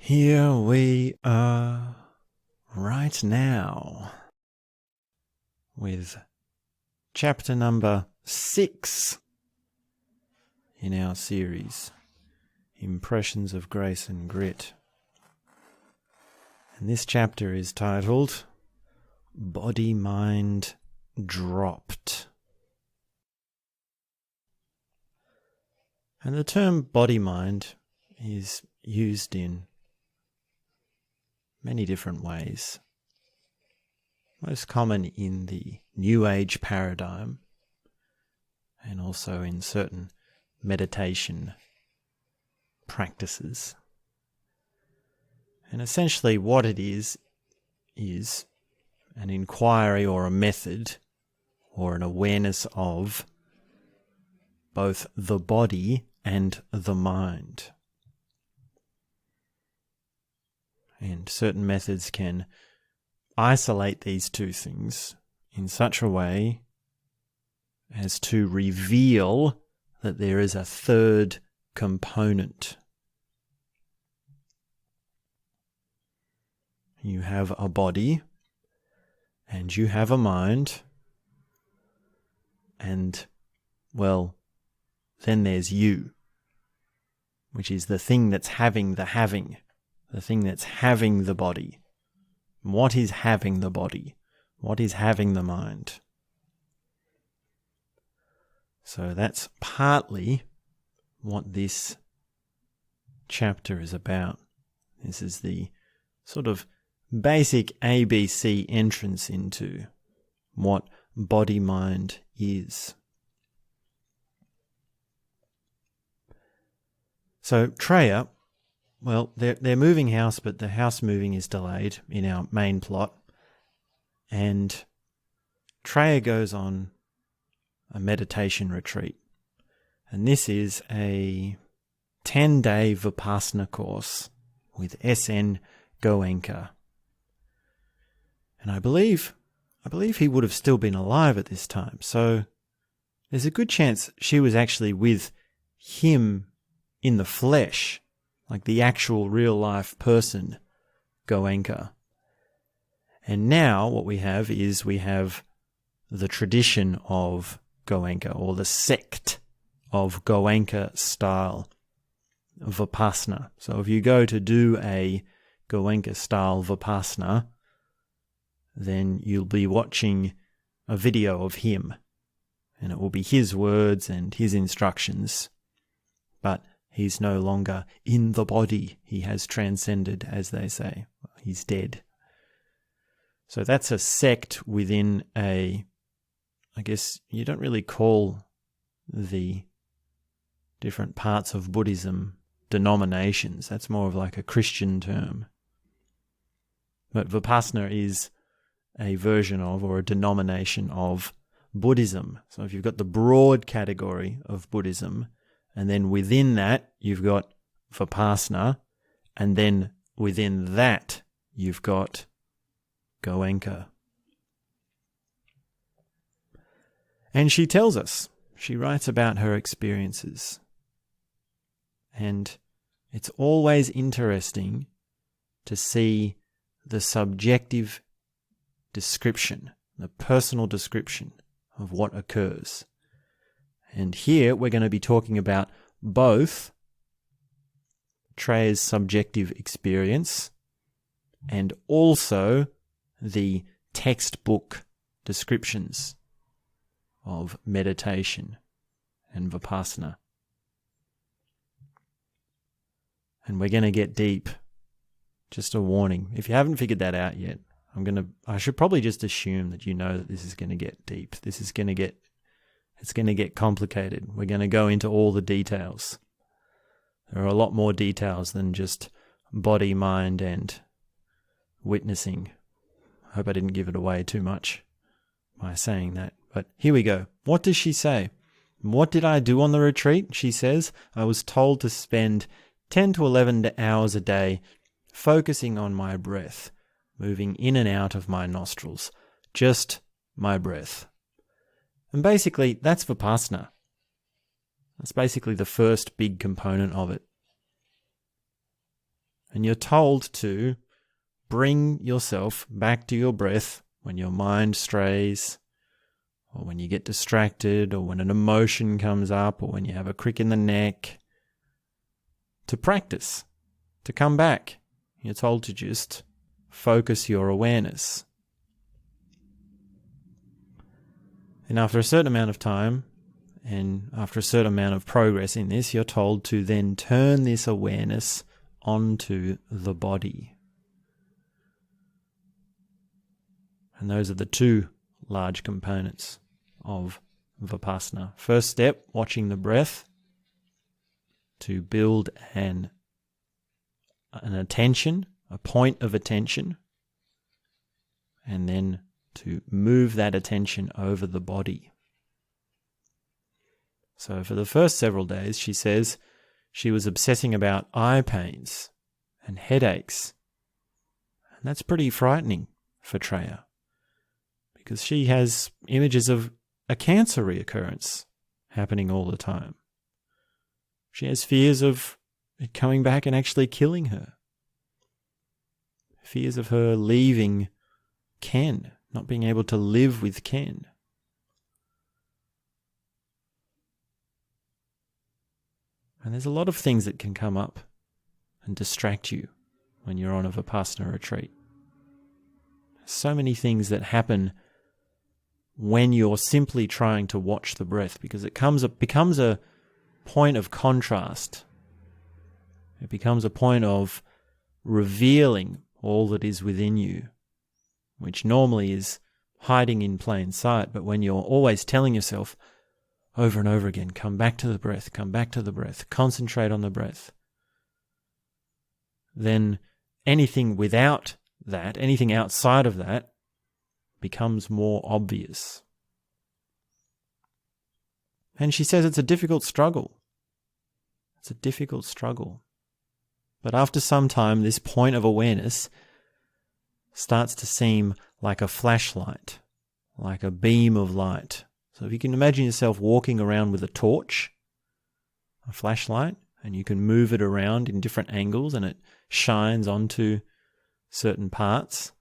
Here we are right now with chapter number 6 in our series, Impressions of Grace and Grit. And this chapter is titled Body Mind Dropped. And the term body mind is used in many different ways. Most common in the New Age paradigm and also in certain meditation practices. And essentially what it is an inquiry or a method or an awareness of both the body and the mind. And certain methods can isolate these two things in such a way as to reveal that there is a third component. You have a body and you have a mind, and, well, then there's you, which is the thing that's having the having. The thing that's having the body. What is having the body? What is having the mind? So that's partly what this chapter is about. This is the sort of basic ABC entrance into what body-mind is. So Treya, well, they're moving house, but the house moving is delayed in our main plot. And Treya goes on a meditation retreat. And this is a 10-day Vipassana course with S.N. Goenka. And I believe he would have still been alive at this time. So there's a good chance she was actually with him in the flesh, like the actual real-life person, Goenka. And now what we have is the tradition of Goenka, or the sect of Goenka-style Vipassana. So if you go to do a Goenka-style Vipassana, then you'll be watching a video of him, and it will be his words and his instructions, but he's no longer in the body. He has transcended, as they say. He's dead. So that's a sect within I guess you don't really call the different parts of Buddhism denominations. That's more of like a Christian term. But Vipassana is a version of, or a denomination of, Buddhism. So if you've got the broad category of Buddhism, and then within that, you've got Vipassana, and then within that, you've got Goenka. And she tells us, she writes about her experiences. And it's always interesting to see the subjective description, the personal description of what occurs. And here we're going to be talking about both Treya's subjective experience and also the textbook descriptions of meditation and Vipassana. And we're going to get deep. Just a warning. If you haven't figured that out yet, I should probably just assume that you know that this is going to get deep. It's going to get complicated. We're going to go into all the details. There are a lot more details than just body, mind, and witnessing. I hope I didn't give it away too much by saying that. But here we go. What does she say? What did I do on the retreat? She says, I was told to spend 10 to 11 hours a day focusing on my breath, moving in and out of my nostrils. Just my breath. And basically, that's Vipassana. That's basically the first big component of it. And you're told to bring yourself back to your breath when your mind strays, or when you get distracted, or when an emotion comes up, or when you have a crick in the neck. To practice, to come back. You're told to just focus your awareness. And after a certain amount of time, and after a certain amount of progress in this, you're told to then turn this awareness onto the body. And those are the two large components of Vipassana. First step, watching the breath to build an attention, a point of attention, and then to move that attention over the body. So for the first several days, she says she was obsessing about eye pains and headaches. And that's pretty frightening for Treya, because she has images of a cancer reoccurrence happening all the time. She has fears of it coming back and actually killing her. Fears of her leaving Ken, not being able to live with Ken. And there's a lot of things that can come up and distract you when you're on a Vipassana retreat. So many things that happen when you're simply trying to watch the breath, because it becomes a point of contrast. It becomes a point of revealing all that is within you, which normally is hiding in plain sight. But when you're always telling yourself over and over again, come back to the breath, come back to the breath, concentrate on the breath, then anything without that, anything outside of that, becomes more obvious. And she says it's a difficult struggle. It's a difficult struggle. But after some time, this point of awareness starts to seem like a flashlight, like a beam of light. So if you can imagine yourself walking around with a torch, a flashlight, and you can move it around in different angles and it shines onto certain parts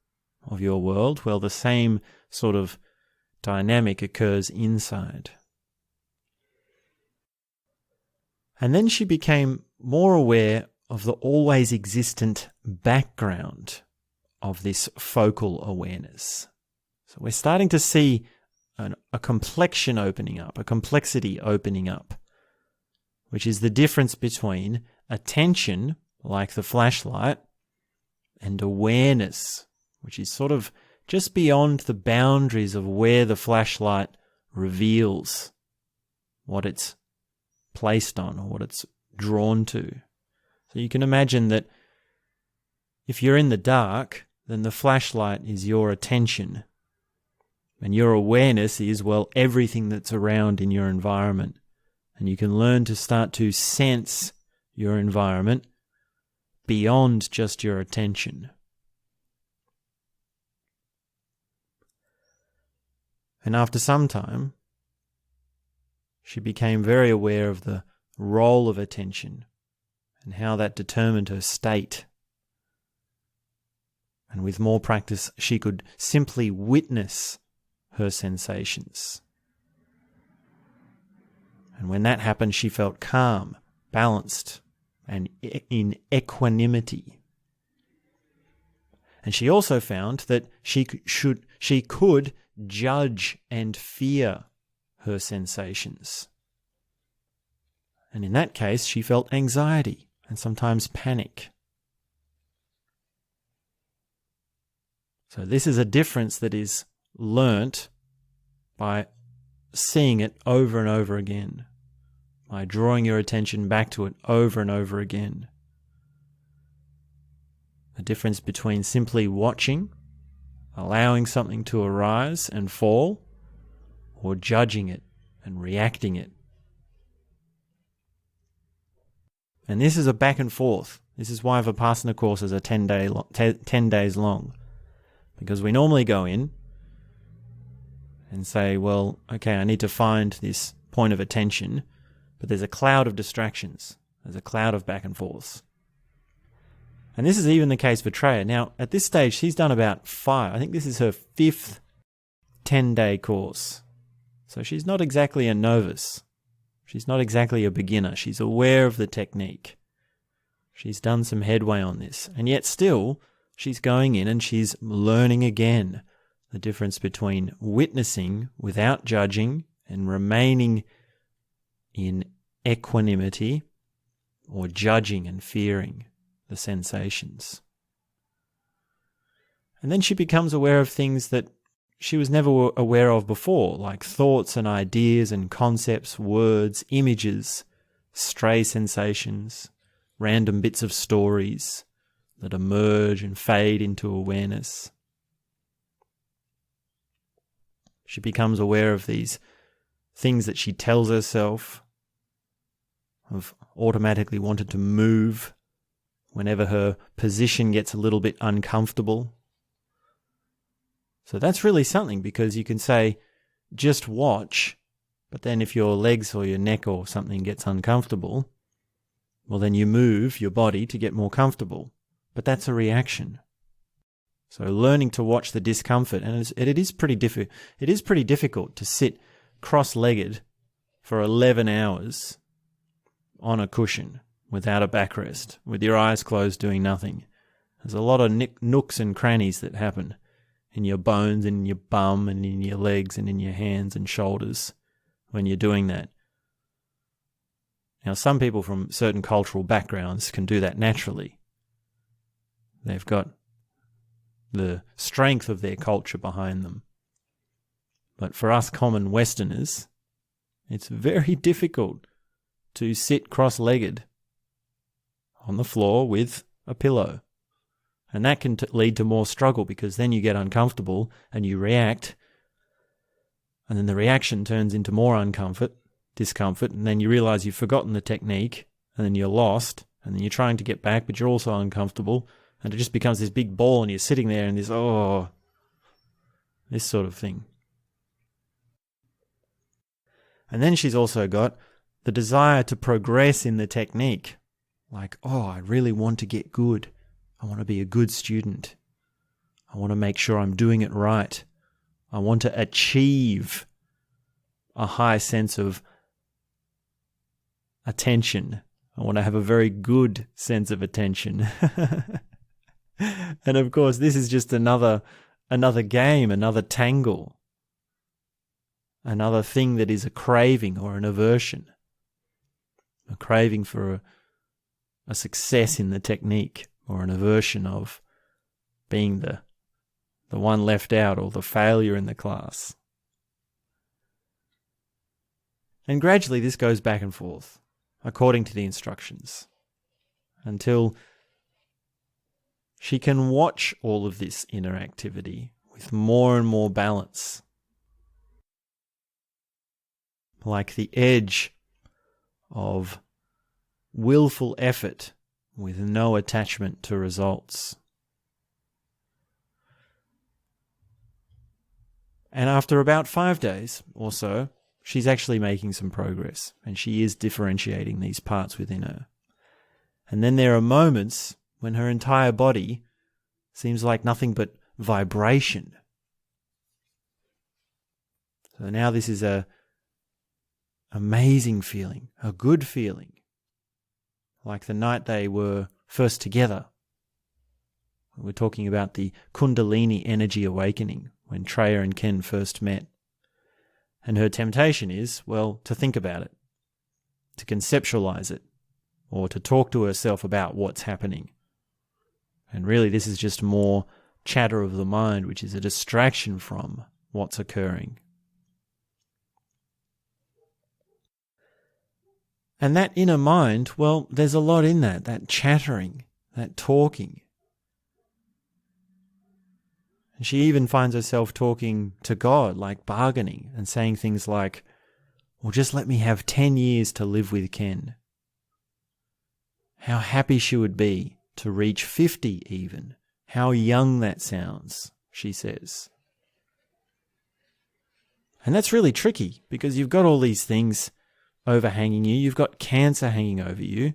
of your world, well, the same sort of dynamic occurs inside. And then she became more aware of the always existent background of this focal awareness. So we're starting to see a complexion opening up, a complexity opening up, which is the difference between attention, like the flashlight, and awareness, which is sort of just beyond the boundaries of where the flashlight reveals what it's placed on or what it's drawn to. So you can imagine that if you're in the dark, then the flashlight is your attention. And your awareness is, well, everything that's around in your environment. And you can learn to start to sense your environment beyond just your attention. And after some time, she became very aware of the role of attention and how that determined her state. And with more practice, she could simply witness her sensations. And when that happened, she felt calm, balanced, and in equanimity. And she also found that she could judge and fear her sensations. And in that case, she felt anxiety and sometimes panic. So this is a difference that is learnt by seeing it over and over again, by drawing your attention back to it over and over again. The difference between simply watching, allowing something to arise and fall, or judging it and reacting it. And this is a back and forth. This is why Vipassana courses are 10 days long. Because we normally go in and say, well, okay, I need to find this point of attention, but there's a cloud of distractions. There's a cloud of back and forths. And this is even the case for Treya. Now, at this stage, she's done about 5. I think this is her 5th 10-day course. So she's not exactly a novice. She's not exactly a beginner. She's aware of the technique. She's done some headway on this. And yet still, she's going in and she's learning again the difference between witnessing without judging and remaining in equanimity, or judging and fearing the sensations. And then she becomes aware of things that she was never aware of before, like thoughts and ideas and concepts, words, images, stray sensations, random bits of stories that emerge and fade into awareness. She becomes aware of these things that she tells herself, of automatically wanted to move whenever her position gets a little bit uncomfortable. So that's really something, because you can say, just watch, but then if your legs or your neck or something gets uncomfortable, well then you move your body to get more comfortable. But that's a reaction. So learning to watch the discomfort, and it is pretty difficult to sit cross-legged for 11 hours on a cushion without a backrest, with your eyes closed doing nothing. There's a lot of nooks and crannies that happen in your bones and in your bum and in your legs and in your hands and shoulders when you're doing that. Now, some people from certain cultural backgrounds can do that naturally. They've got the strength of their culture behind them. But for us common Westerners, it's very difficult to sit cross-legged on the floor with a pillow. And that can lead to more struggle, because then you get uncomfortable and you react, and then the reaction turns into more discomfort, and then you realize you've forgotten the technique, and then you're lost, and then you're trying to get back, but you're also uncomfortable, and it just becomes this big ball, and you're sitting there and this sort of thing. And then she's also got the desire to progress in the technique. Like, I really want to get good. I want to be a good student. I want to make sure I'm doing it right. I want to achieve a high sense of attention. I want to have a very good sense of attention. And of course, this is just another game, another tangle, another thing that is a craving or an aversion. A craving for a success in the technique, or an aversion of being the one left out or the failure in the class. And gradually this goes back and forth, according to the instructions, until she can watch all of this inner activity with more and more balance, like the edge of willful effort with no attachment to results. And after about 5 days or so, she's actually making some progress, and she is differentiating these parts within her. And then there are moments when her entire body seems like nothing but vibration. So now this is a amazing feeling, a good feeling, like the night they were first together. We're talking about the Kundalini energy awakening, when Treya and Ken first met. And her temptation is, well, to think about it, to conceptualize it, or to talk to herself about what's happening. And really this is just more chatter of the mind, which is a distraction from what's occurring. And that inner mind, well, there's a lot in that chattering, that talking. And she even finds herself talking to God, like bargaining, and saying things like, well, just let me have 10 years to live with Ken. How happy she would be to reach 50 even. How young that sounds, she says. And that's really tricky, because you've got all these things overhanging you. You've got cancer hanging over you.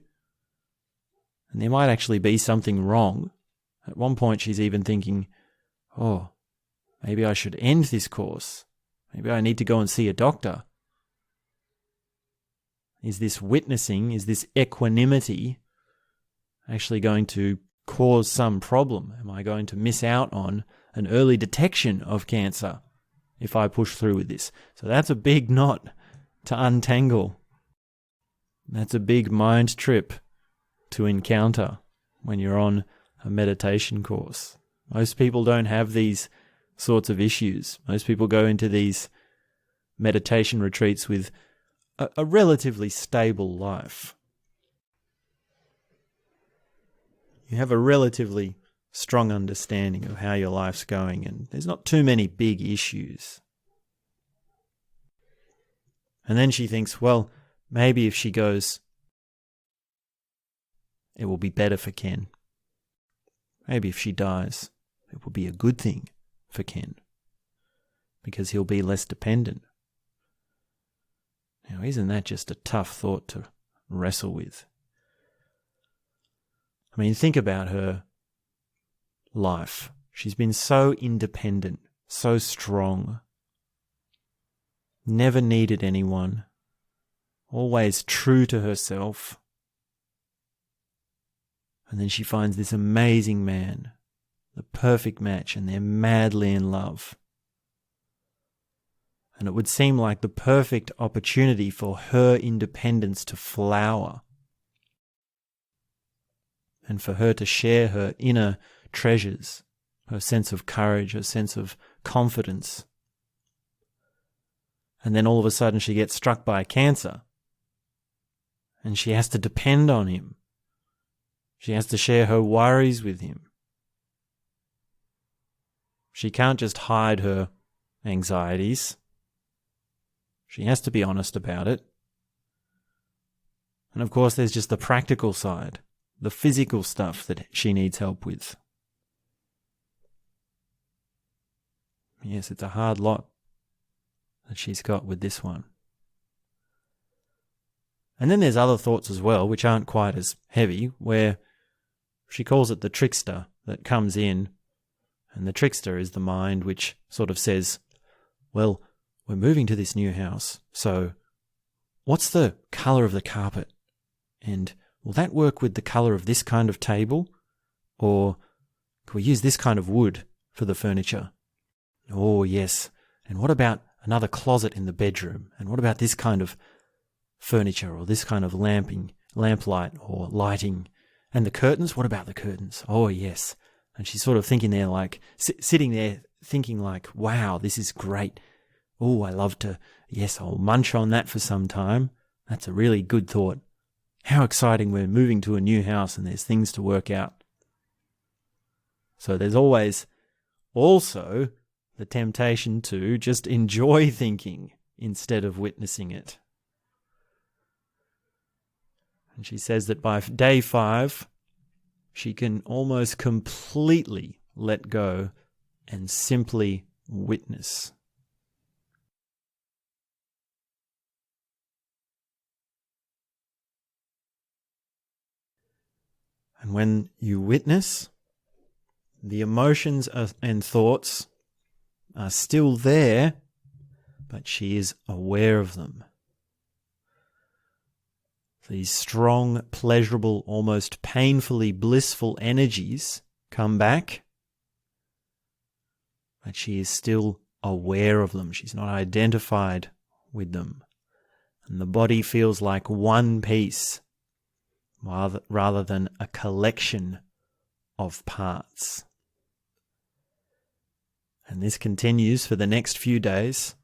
And there might actually be something wrong. At one point she's even thinking, oh, maybe I should end this course. Maybe I need to go and see a doctor. Is this witnessing, is this equanimity actually going to cause some problem? Am I going to miss out on an early detection of cancer if I push through with this? So that's a big knot to untangle. That's a big mind trip to encounter when you're on a meditation course. Most people don't have these sorts of issues. Most people go into these meditation retreats with a relatively stable life. You have a relatively strong understanding of how your life's going, and there's not too many big issues. And then she thinks, well, maybe if she goes, it will be better for Ken. Maybe if she dies, it will be a good thing for Ken, because he'll be less dependent. Now, isn't that just a tough thought to wrestle with? I mean, think about her life. She's been so independent, so strong, never needed anyone, always true to herself. And then she finds this amazing man, the perfect match, and they're madly in love. And it would seem like the perfect opportunity for her independence to flower and for her to share her inner treasures, her sense of courage, her sense of confidence. And then all of a sudden she gets struck by cancer and she has to depend on him. She has to share her worries with him. She can't just hide her anxieties. She has to be honest about it. And of course, there's just the practical side, the physical stuff that she needs help with. Yes, it's a hard lot that she's got with this one. And then there's other thoughts as well, which aren't quite as heavy, where she calls it the trickster that comes in. And the trickster is the mind which sort of says, well, we're moving to this new house, so what's the colour of the carpet? And will that work with the colour of this kind of table? Or can we use this kind of wood for the furniture? Oh, yes. And what about another closet in the bedroom? And what about this kind of furniture or this kind of lamplight or lighting? And the curtains? What about the curtains? Oh, yes. And she's sort of thinking there like, sitting there thinking like, wow, this is great. Oh, I love to, yes, I'll munch on that for some time. That's a really good thought. How exciting, we're moving to a new house and there's things to work out. So there's always also the temptation to just enjoy thinking instead of witnessing it. And she says that by day 5, she can almost completely let go and simply witness. And when you witness, the emotions and thoughts are still there, but she is aware of them. These strong, pleasurable, almost painfully blissful energies come back, but she is still aware of them. She's not identified with them. And the body feels like one piece rather than a collection of parts. And this continues for the next few days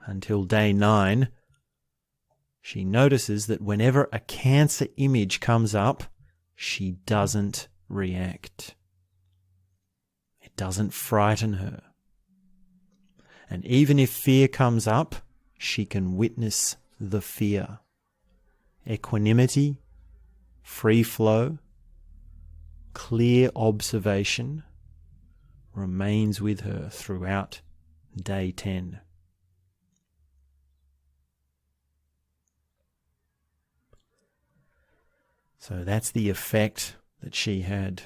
until day 9. She notices that whenever a cancer image comes up, she doesn't react. It doesn't frighten her. And even if fear comes up, she can witness the fear. Equanimity, free flow, clear observation remains with her throughout day 10. So that's the effect that she had.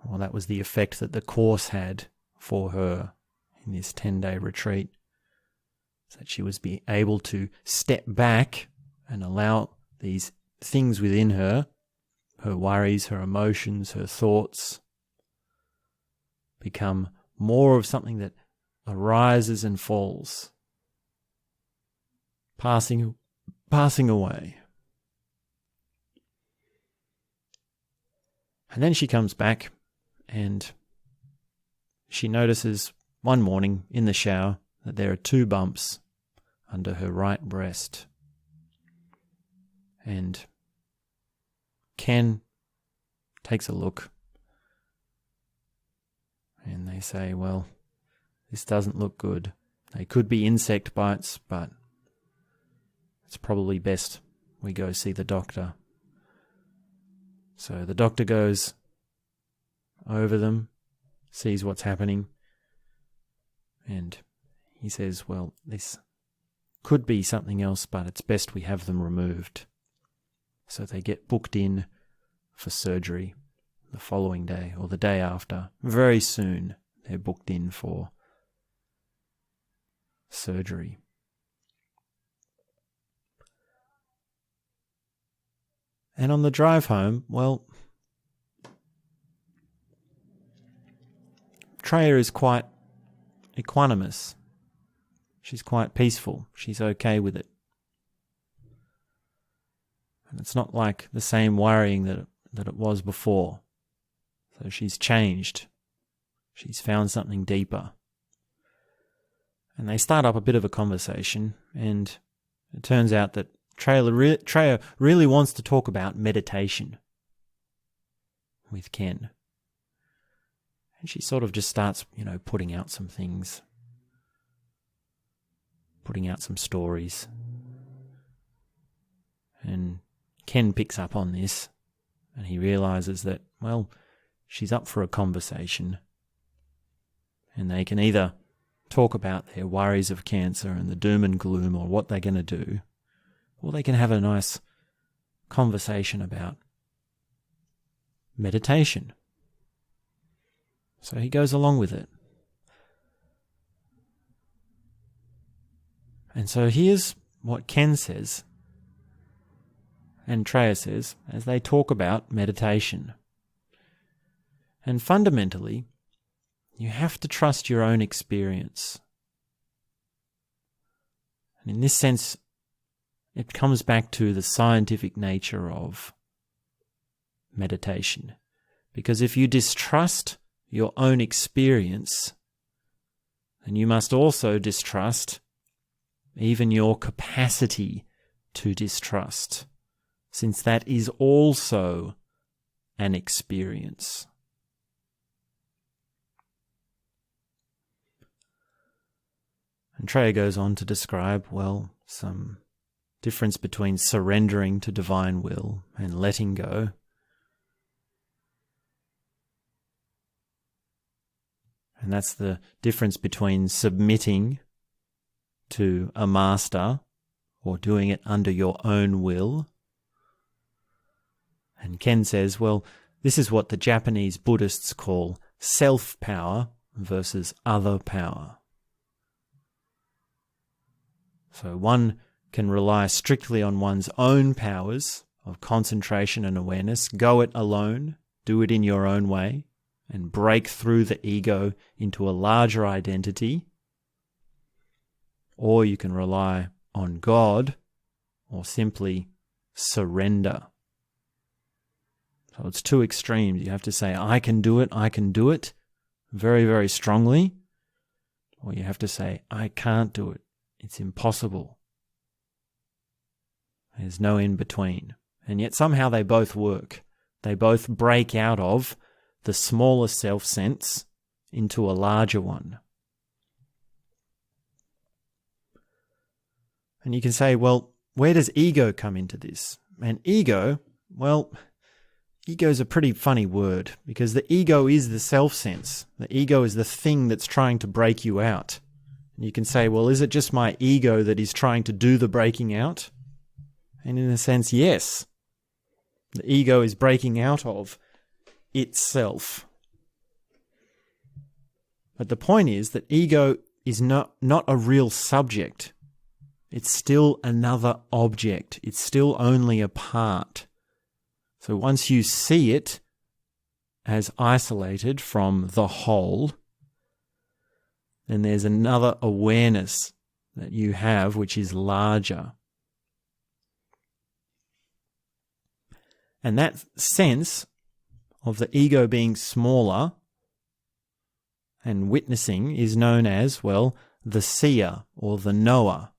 Well, that was the effect that the Course had for her in this 10-day retreat. So that she was able to step back and allow these things within her worries, her emotions, her thoughts, become more of something that arises and falls, passing away. And then she comes back and she notices one morning in the shower that there are 2 bumps under her right breast. And Ken takes a look and they say, well, this doesn't look good. They could be insect bites, but it's probably best we go see the doctor. So the doctor goes over them, sees what's happening, and he says, well, this could be something else, but it's best we have them removed. So they get booked in for surgery the following day or the day after. Very soon they're booked in for surgery. And on the drive home, well, Treya is quite equanimous. She's quite peaceful. She's okay with it. And it's not like the same worrying that it was before. So she's changed. She's found something deeper. And they start up a bit of a conversation, and it turns out that Treya really wants to talk about meditation with Ken. And she sort of just starts, putting out some things, putting out some stories. And Ken picks up on this, and he realizes that, well, she's up for a conversation. And they can either talk about their worries of cancer and the doom and gloom or what they're going to do, or they can have a nice conversation about meditation. So he goes along with it. And so here's what Ken says and Treya says as they talk about meditation. And fundamentally, you have to trust your own experience. And in this sense, it comes back to the scientific nature of meditation. Because if you distrust your own experience, then you must also distrust even your capacity to distrust, since that is also an experience. And Treya goes on to describe, well, some difference between surrendering to divine will and letting go. And that's the difference between submitting to a master or doing it under your own will. And Ken says, well, this is what the Japanese Buddhists call self-power versus other power. So one can rely strictly on one's own powers of concentration and awareness, go it alone, do it in your own way, and break through the ego into a larger identity. Or you can rely on God, or simply surrender. So it's 2 extremes. You have to say, I can do it, very, very strongly. Or you have to say, I can't do it. It's impossible. There's no in between. And yet somehow they both work. They both break out of the smaller self-sense into a larger one. And you can say, well, where does ego come into this? And ego, well, ego is a pretty funny word, because the ego is the self-sense. The ego is the thing that's trying to break you out. And you can say, well, is it just my ego that is trying to do the breaking out? And in a sense, yes. The ego is breaking out of itself. But the point is that ego is not a real subject. It's still another object. It's still only a part. So once you see it as isolated from the whole, then there's another awareness that you have which is larger. And that sense of the ego being smaller and witnessing is known as, well, the seer or the knower,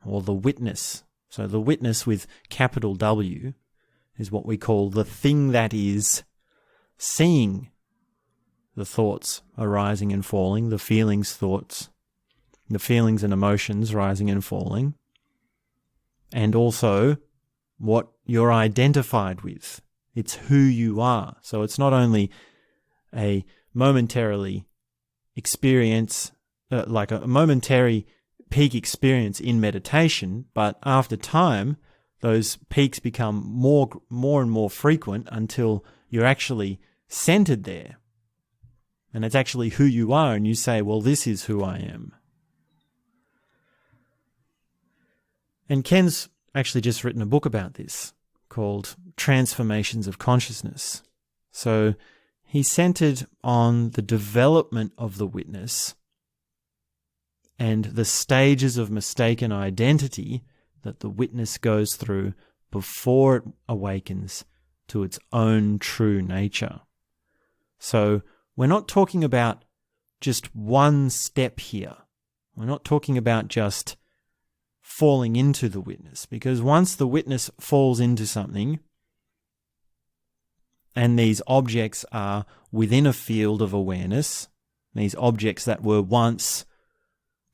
or the witness. So the witness with capital W is what we call the thing that is seeing the thoughts arising and falling, the feelings and emotions rising and falling, and also what you're identified with. It's who you are. So it's not only a momentarily experience, like a momentary peak experience in meditation, but after time, those peaks become more and more frequent until you're actually centered there. And it's actually who you are, and you say, well, this is who I am. And Ken's actually just written a book about this called Transformations of Consciousness. So he centered on the development of the witness and the stages of mistaken identity that the witness goes through before it awakens to its own true nature. So we're not talking about just one step here. We're not talking about just falling into the witness, because once the witness falls into something and these objects are within a field of awareness, these objects that were once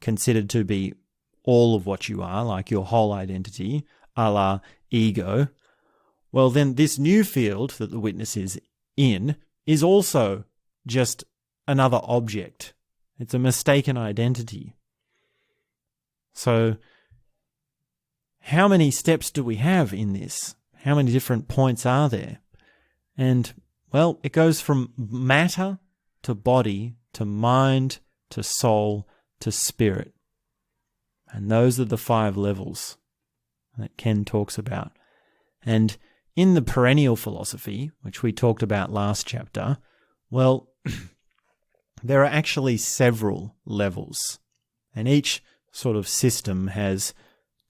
considered to be all of what you are, like your whole identity, a la ego, well, then this new field that the witness is in is also just another object. It's a mistaken identity. So how many steps do we have in this? How many different points are there? And, well, it goes from matter to body to mind to soul to spirit. And those are the 5 levels that Ken talks about. And in the perennial philosophy, which we talked about last chapter, well, there are actually several levels. And each sort of system has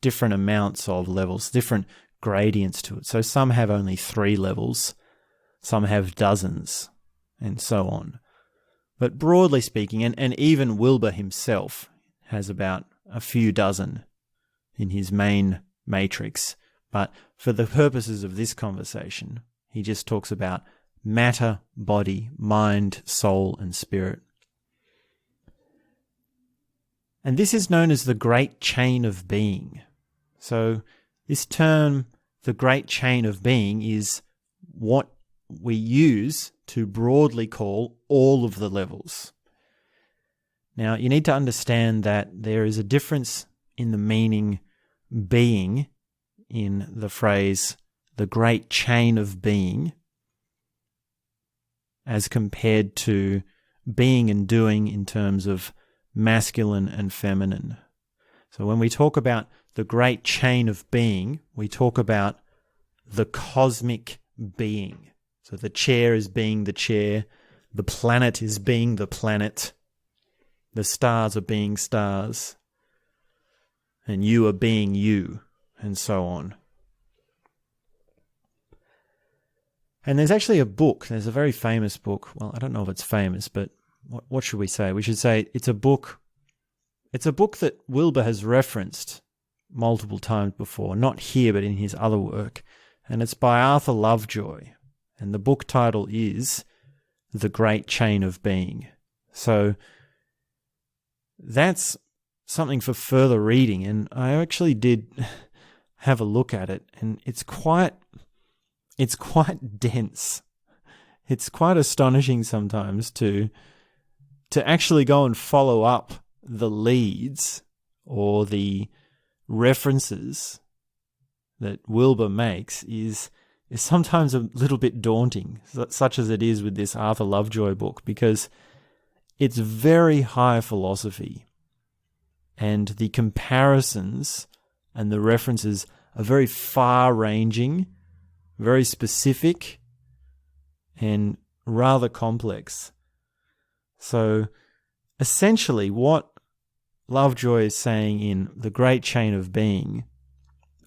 different amounts of levels, different gradients to it. So some have only 3 levels, some have dozens, and so on. But broadly speaking, and even Wilber himself has about a few dozen in his main matrix. But for the purposes of this conversation, he just talks about matter, body, mind, soul, and spirit. And this is known as the great chain of being. So this term, the great chain of being, is what we use to broadly call all of the levels. Now, you need to understand that there is a difference in the meaning being in the phrase the great chain of being as compared to being and doing in terms of masculine and feminine. So when we talk about the great chain of being, we talk about the cosmic being. So the chair is being the chair, the planet is being the planet, the stars are being stars, and you are being you, and so on. And there's actually a book, there's a very famous book, well, I don't know if it's famous, but what should we say? We should say it's a book that Wilber has referenced multiple times before, not here but in his other work, and it's by Arthur Lovejoy, and the book title is The Great Chain of Being. So that's something for further reading, and I actually did have a look at it, and it's quite dense. It's quite astonishing sometimes to actually go and follow up the leads or the references that Wilber makes is sometimes a little bit daunting, such as it is with this Arthur Lovejoy book, because it's very high philosophy, and the comparisons and the references are very far-ranging, very specific, and rather complex. So essentially what Lovejoy is saying in The Great Chain of Being,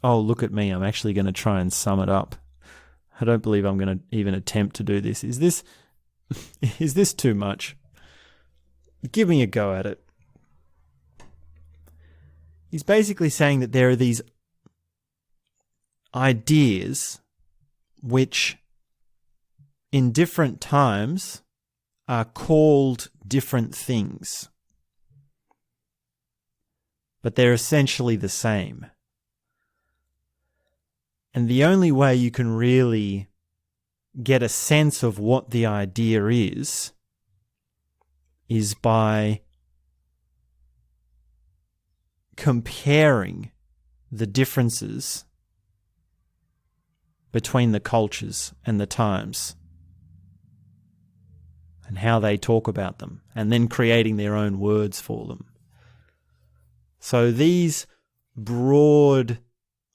oh, look at me, I'm actually going to try and sum it up. I don't believe I'm going to even attempt to do this. Is this too much? Give me a go at it. He's basically saying that there are these ideas which in different times are called different things, but they're essentially the same. And the only way you can really get a sense of what the idea is by comparing the differences between the cultures and the times and how they talk about them, and then creating their own words for them. So these broad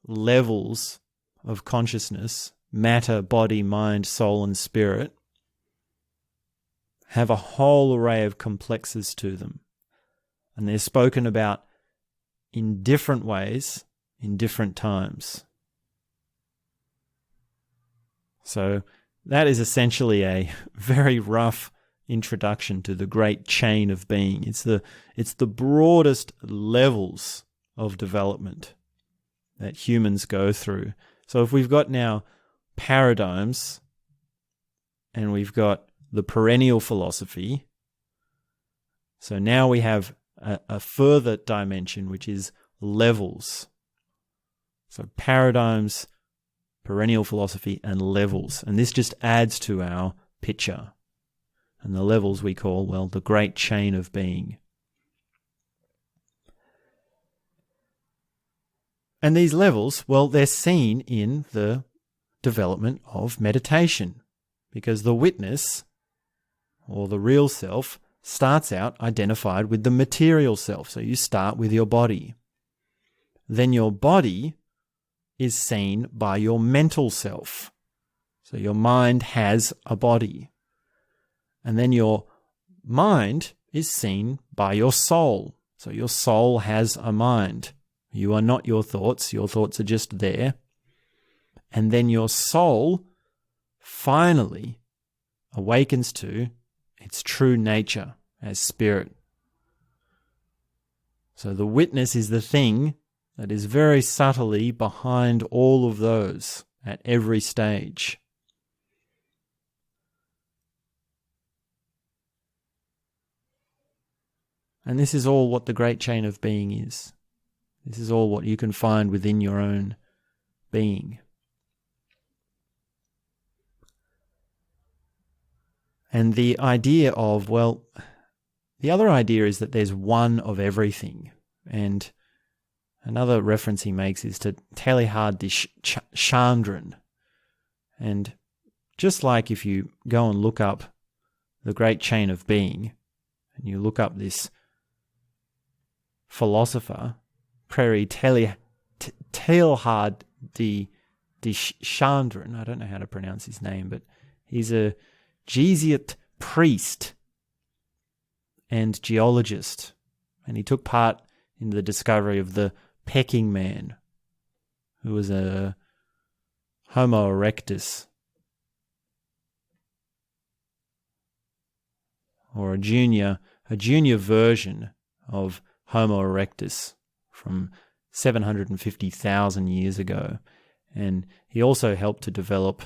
levels of consciousness, matter, body, mind, soul, and spirit, have a whole array of complexes to them. And they're spoken about in different ways, in different times. So that is essentially a very rough introduction to the great chain of being. It's the broadest levels of development that humans go through. So if we've got now paradigms and we've got the perennial philosophy, so now we have a further dimension, which is levels. So paradigms, perennial philosophy, and levels. And this just adds to our picture. And the levels we call, well, the great chain of being. And these levels, well, they're seen in the development of meditation, because the witness, or the real self, starts out identified with the material self. So you start with your body. Then your body is seen by your mental self. So your mind has a body. And then your mind is seen by your soul. So your soul has a mind. You are not your thoughts are just there. And then your soul finally awakens to its true nature as spirit. So the witness is the thing that is very subtly behind all of those at every stage. And this is all what the great chain of being is. This is all what you can find within your own being. And the idea of, well, the other idea is that there's one of everything. And another reference he makes is to Teilhard de Chandran. And just like if you go and look up the great chain of being, and you look up this philosopher, Prairie Teilhard de Chandran, I don't know how to pronounce his name, but he's a Jesuit priest and geologist, and he took part in the discovery of the Peking man, who was a Homo erectus, or a junior version of Homo erectus from 750,000 years ago. And he also helped to develop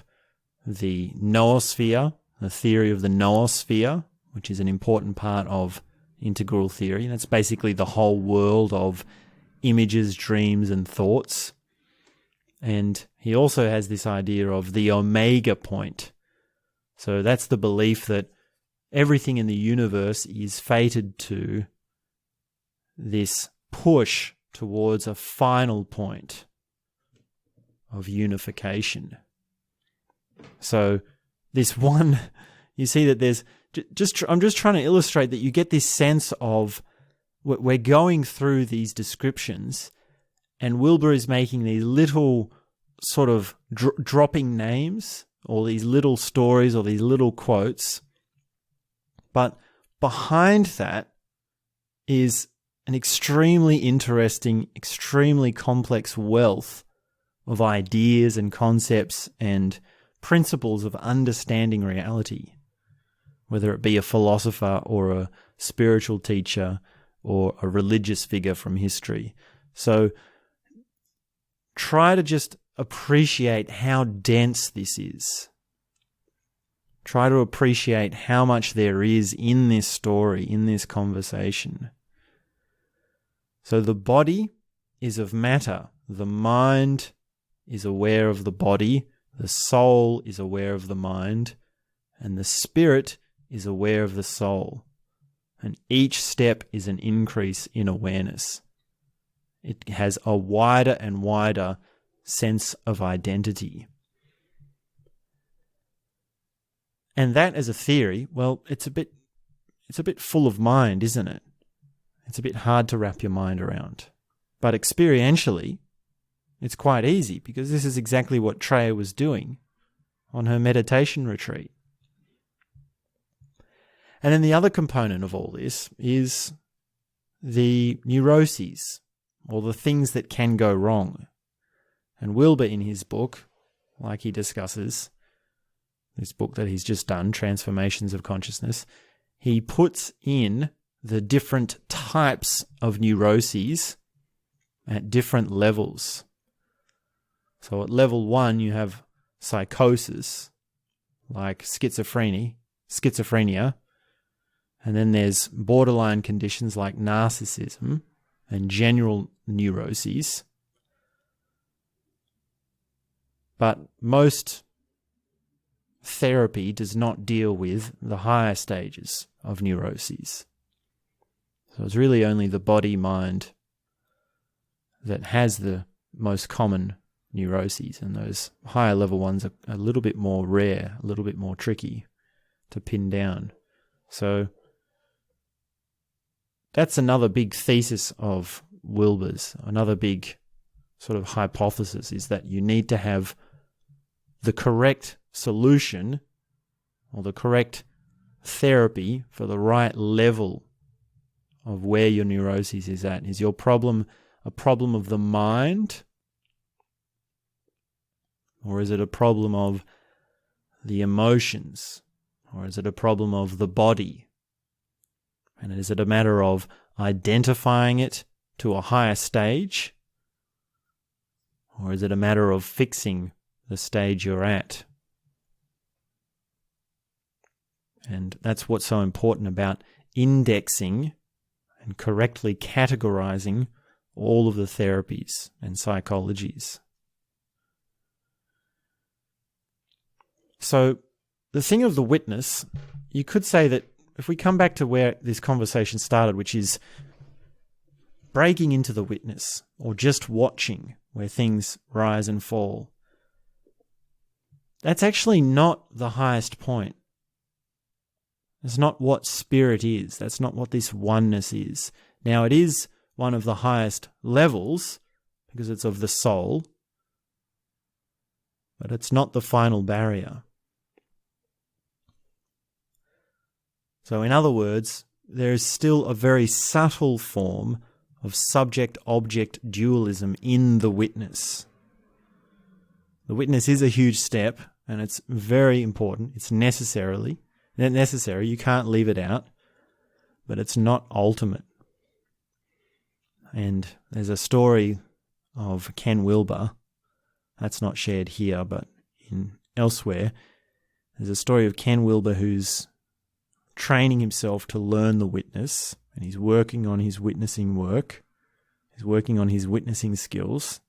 the noosphere, the theory of the noosphere, which is an important part of integral theory. And it's basically the whole world of images, dreams, and thoughts. And he also has this idea of the omega point. So that's the belief that everything in the universe is fated to this push towards a final point of unification. So this one, you see that there's I'm just trying to illustrate that you get this sense of we're going through these descriptions, and Wilber is making these little sort of dropping names, or these little stories, or these little quotes. But behind that is an extremely interesting, extremely complex wealth of ideas and concepts and principles of understanding reality, whether it be a philosopher or a spiritual teacher or a religious figure from history. So try to just appreciate how dense this is. Try to appreciate how much there is in this story, in this conversation. So the body is of matter. The mind is aware of the body. The soul is aware of the mind. And the spirit is aware of the soul. And each step is an increase in awareness. It has a wider and wider sense of identity. And that as a theory, well, it's a bit full of mind, isn't it? It's a bit hard to wrap your mind around. But experientially, it's quite easy, because this is exactly what Treya was doing on her meditation retreat. And then the other component of all this is the neuroses, or the things that can go wrong. And Wilber, in his book, like he discusses, this book that he's just done, Transformations of Consciousness, he puts in the different types of neuroses at different levels. So at level 1, you have psychosis, like schizophrenia, and then there's borderline conditions like narcissism and general neuroses. But most therapy does not deal with the higher stages of neuroses. So it's really only the body-mind that has the most common neuroses, and those higher level ones are a little bit more rare, a little bit more tricky to pin down. So that's another big thesis of Wilber's, another big sort of hypothesis, is that you need to have the correct solution or the correct therapy for the right level of where your neuroses is at. Is your problem a problem of the mind, or is it a problem of the emotions, or is it a problem of the body? And is it a matter of identifying it to a higher stage, or is it a matter of fixing the stage you're at? And that's what's so important about indexing and correctly categorizing all of the therapies and psychologies. So the thing of the witness, you could say that if we come back to where this conversation started, which is breaking into the witness, or just watching where things rise and fall, that's actually not the highest point. It's not what spirit is. That's not what this oneness is. Now, it is one of the highest levels because it's of the soul, but it's not the final barrier. So, in other words, there is still a very subtle form of subject-object dualism in the witness. The witness is a huge step, and it's very important. It's necessary. You can't leave it out, but it's not ultimate. And there's a story of Ken Wilber, that's not shared here, but elsewhere. There's a story of Ken Wilber who's training himself to learn the witness, and he's working on his witnessing work. He's working on his witnessing skills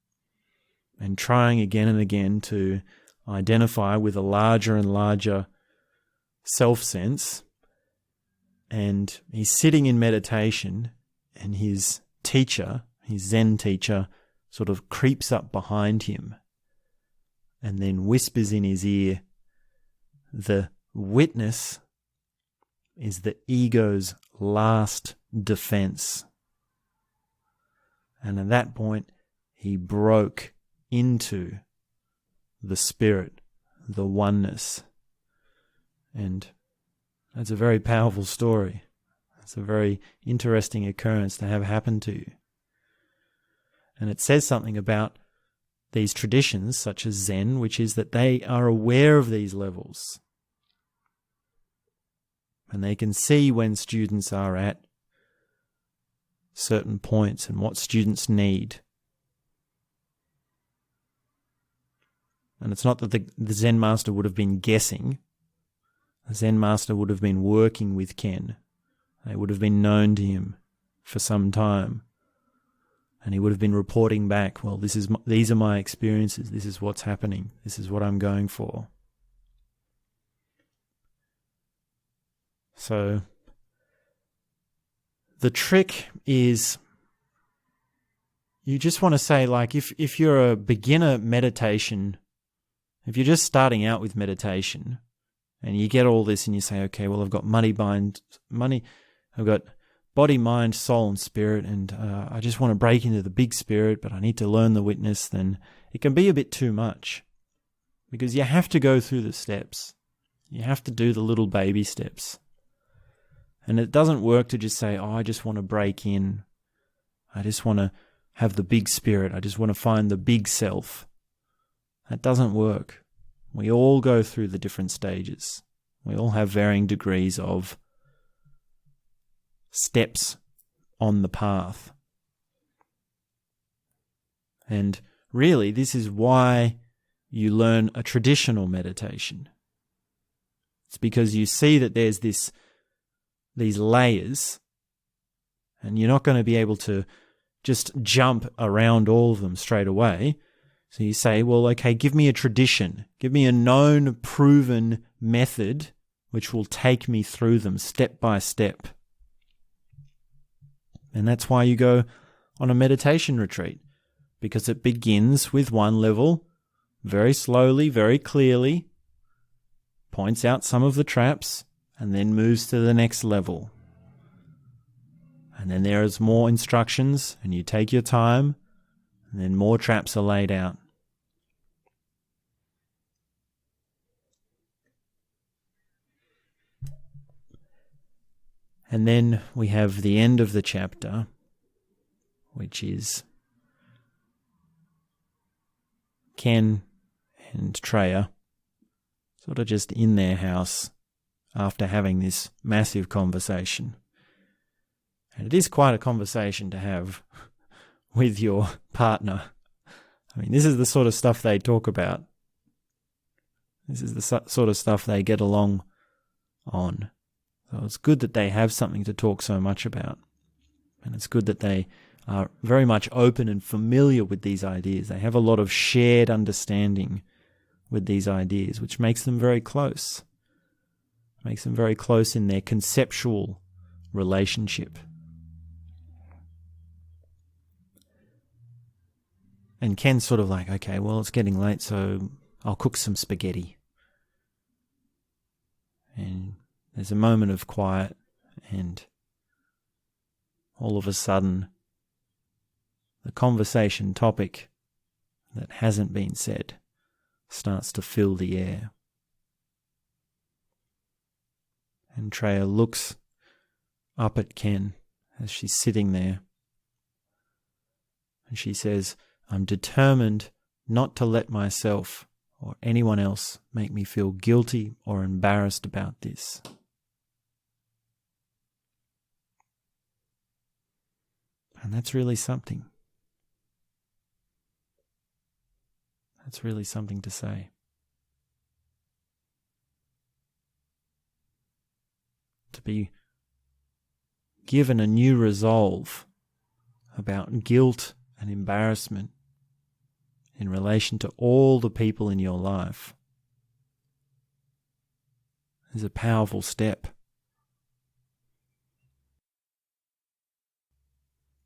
and trying again and again to identify with a larger and larger self-sense. And he's sitting in meditation, and his teacher, his Zen teacher, sort of creeps up behind him and then whispers in his ear, the witness is the ego's last defense. And at that point, he broke into the spirit, the oneness. And that's a very powerful story. It's a very interesting occurrence to have happen to you. And it says something about these traditions, such as Zen, which is that they are aware of these levels. And they can see when students are at certain points and what students need. And it's not that the Zen master would have been guessing. The Zen master would have been working with Ken. They would have been known to him for some time. And he would have been reporting back, well, these are my experiences. This is what's happening. This is what I'm going for. So the trick is, you just want to say, like, if you're a beginner meditation, if you're just starting out with meditation and you get all this and you say, okay, well, I've got I've got body, mind, soul, and spirit, and I just want to break into the big spirit, but I need to learn the witness, then it can be a bit too much, because you have to go through the steps. You have to do the little baby steps. And it doesn't work to just say, oh, I just want to break in. I just want to have the big spirit. I just want to find the big self. That doesn't work. We all go through the different stages. We all have varying degrees of steps on the path. And really, this is why you learn a traditional meditation. It's because you see that there's these layers, and you're not going to be able to just jump around all of them straight away. So you say, well, okay, give me a tradition. Give me a known, proven method which will take me through them step by step. And that's why you go on a meditation retreat, because it begins with one level, very slowly, very clearly, points out some of the traps, and then moves to the next level. And then there is more instructions, and you take your time, and then more traps are laid out. And then we have the end of the chapter, which is Ken and Treya sort of just in their house after having this massive conversation. And it is quite a conversation to have with your partner. I mean, this is the sort of stuff they talk about. This is the sort of stuff they get along on. So it's good that they have something to talk so much about. And it's good that they are very much open and familiar with these ideas. They have a lot of shared understanding with these ideas, which makes them very close. Makes them very close in their conceptual relationship. And Ken's sort of like, okay, well, it's getting late, so I'll cook some spaghetti. And there's a moment of quiet, and all of a sudden, the conversation topic that hasn't been said starts to fill the air. And Treya looks up at Ken as she's sitting there, and she says, I'm determined not to let myself or anyone else make me feel guilty or embarrassed about this. And that's really something. That's really something to say. To be given a new resolve about guilt and embarrassment in relation to all the people in your life is a powerful step.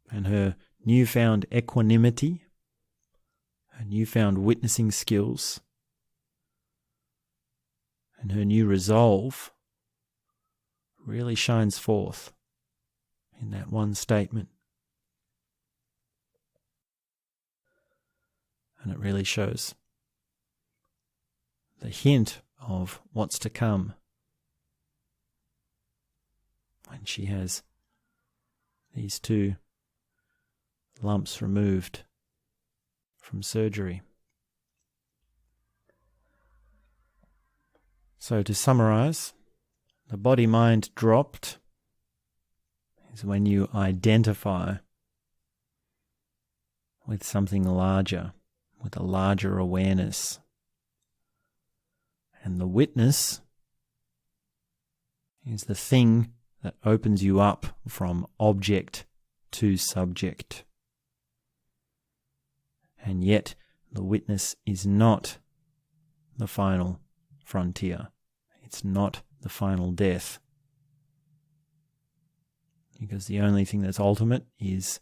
And her newfound equanimity, her newfound witnessing skills And her new resolve really shines forth in that one statement. And it really shows the hint of what's to come when she has these 2 lumps removed from surgery. So to summarize, the body-mind dropped is when you identify with something larger, with a larger awareness. And the witness is the thing that opens you up from object to subject. And yet the witness is not the final frontier. It's not the final death. Because the only thing that's ultimate is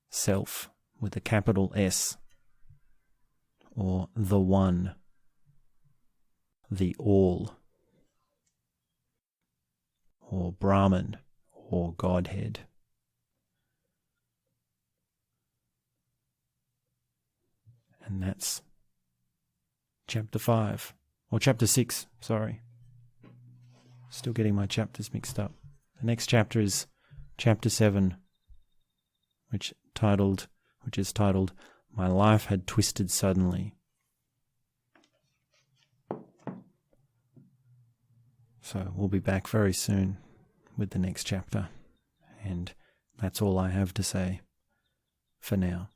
self with a capital S, or the one, the all, or Brahman, or Godhead. And that's chapter 5, or chapter 6, sorry. Still getting my chapters mixed up. The next chapter is chapter 7, which is titled, My Life Had Twisted Suddenly. So we'll be back very soon with the next chapter. And that's all I have to say for now.